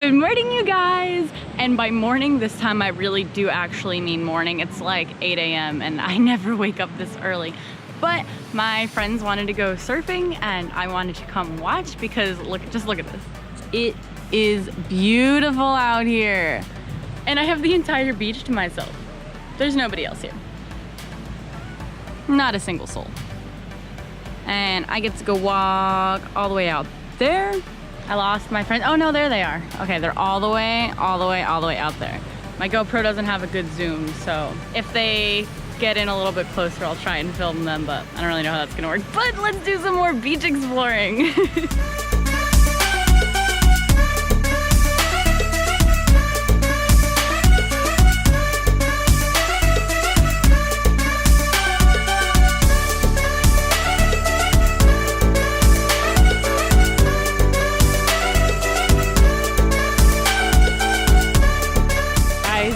Good morning, you guys. And by morning, this time I really do actually mean morning. It's like 8 a.m. and I never wake up this early. But my friends wanted to go surfing and I wanted to come watch because just look at this. It is beautiful out here. And I have the entire beach to myself. There's nobody else here. Not a single soul. And I get to go walk all the way out there. I lost my friend. Oh no, there they are. Okay, they're all the way out there. My GoPro doesn't have a good zoom, so if they get in a little bit closer, I'll try and film them, but I don't really know how that's gonna work. But let's do some more beach exploring.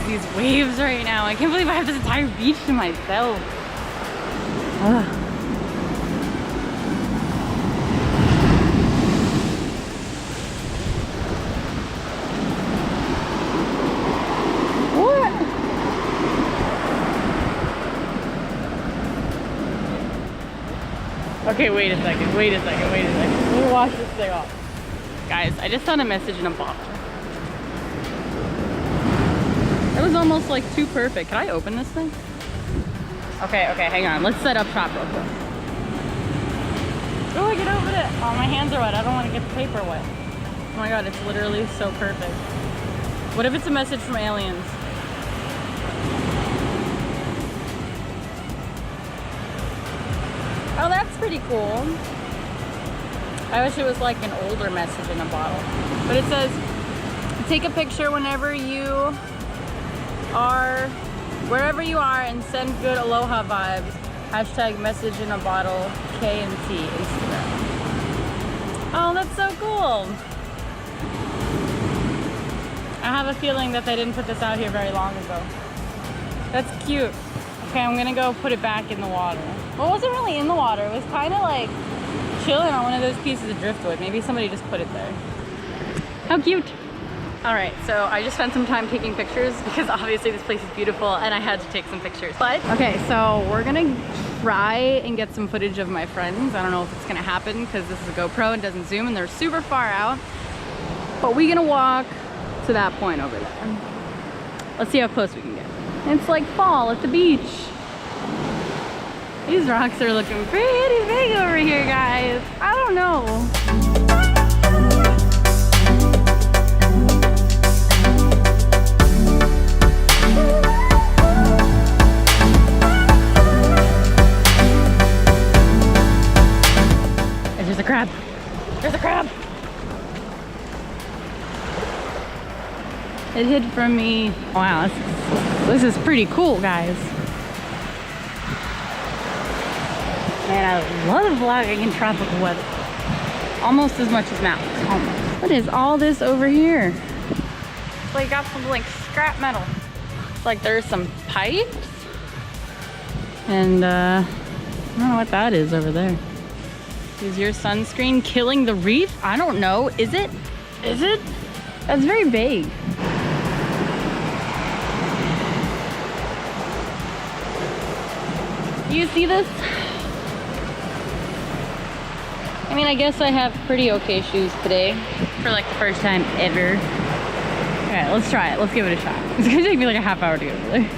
These waves right now. I can't believe I have this entire beach to myself. Ugh. What? Okay, wait a second. Let me wash this thing off. Guys, I just found a message in a bottle. It was almost like too perfect. Can I open this thing? Okay, hang on. Let's set up shop real quick. Oh, I can open it. Oh, my hands are wet. I don't want to get the paper wet. Oh my god, it's literally so perfect. What if it's a message from aliens? Oh, that's pretty cool. I wish it was like an older message in a bottle. But it says, take a picture whenever you are wherever you are and send good aloha vibes. Hashtag message in a bottle KNT Instagram. Oh, that's so cool. I have a feeling that they didn't put this out here very long ago. That's cute. Okay, I'm gonna go put it back in the water. Well, it wasn't really in the water. It was kind of like chilling on one of those pieces of driftwood. Maybe somebody just put it there. How cute. All right, so I just spent some time taking pictures because obviously this place is beautiful and I had to take some pictures. But, okay, so we're gonna try and get some footage of my friends. I don't know if it's gonna happen because this is a GoPro and doesn't zoom and they're super far out. But we're gonna walk to that point over there. Let's see how close we can get. It's like fall at the beach. These rocks are looking pretty big over here, guys. I don't know. There's a crab. There's a crab. It hid from me. Wow, this is pretty cool, guys. Man, I love vlogging in tropical weather. Almost as much as mountains, almost. What is all this over here? It's like got some like scrap metal. It's like there's some pipes. And I don't know what that is over there. Is your sunscreen killing the reef? I don't know. Is it? Is it? That's very vague. You see this? I mean, I guess I have pretty okay shoes today for like the first time ever. Alright, let's try it. Let's give it a shot. It's gonna take me like a half hour to get over there.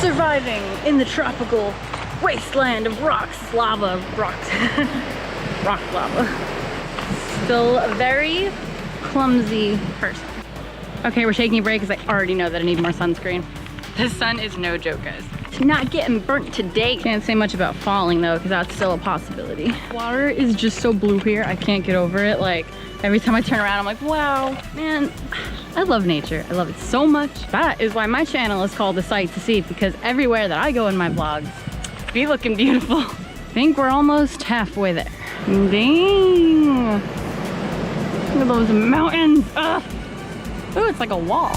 Surviving in the tropical wasteland of rocks, lava, rocks. Rock lava. Still a very clumsy person. Okay, we're taking a break because I already know that I need more sunscreen. The sun is no joke, guys. Not getting burnt today. Can't say much about falling though, because that's still a possibility. Water is just so blue here. I can't get over it. Like every time I turn around, I'm like, wow, man, I love nature. I love it so much. That is why my channel is called A Sight to See, because everywhere that I go in my vlogs, be looking beautiful. I think we're almost halfway there. Dang. Look at those mountains. Ugh. Ooh, it's like a wall.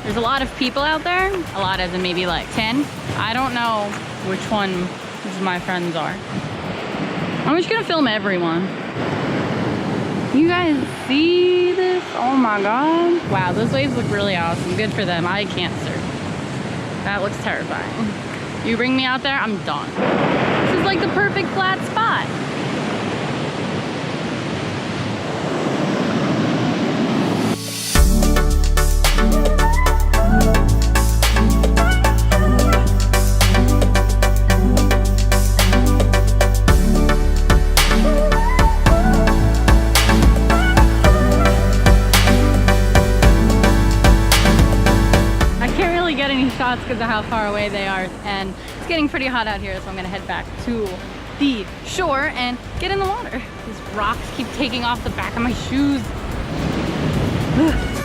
There's a lot of people out there. A lot as in maybe like 10. I don't know which one my friends are. I'm just gonna film everyone. You guys see this? Oh my God. Wow, those waves look really awesome. Good for them. I can't surf. That looks terrifying. You bring me out there, I'm done. This is like the perfect flat spot. Shots because of how far away they are, and it's getting pretty hot out here, so I'm gonna head back to the shore and get in the water. These rocks keep taking off the back of my shoes. Ugh.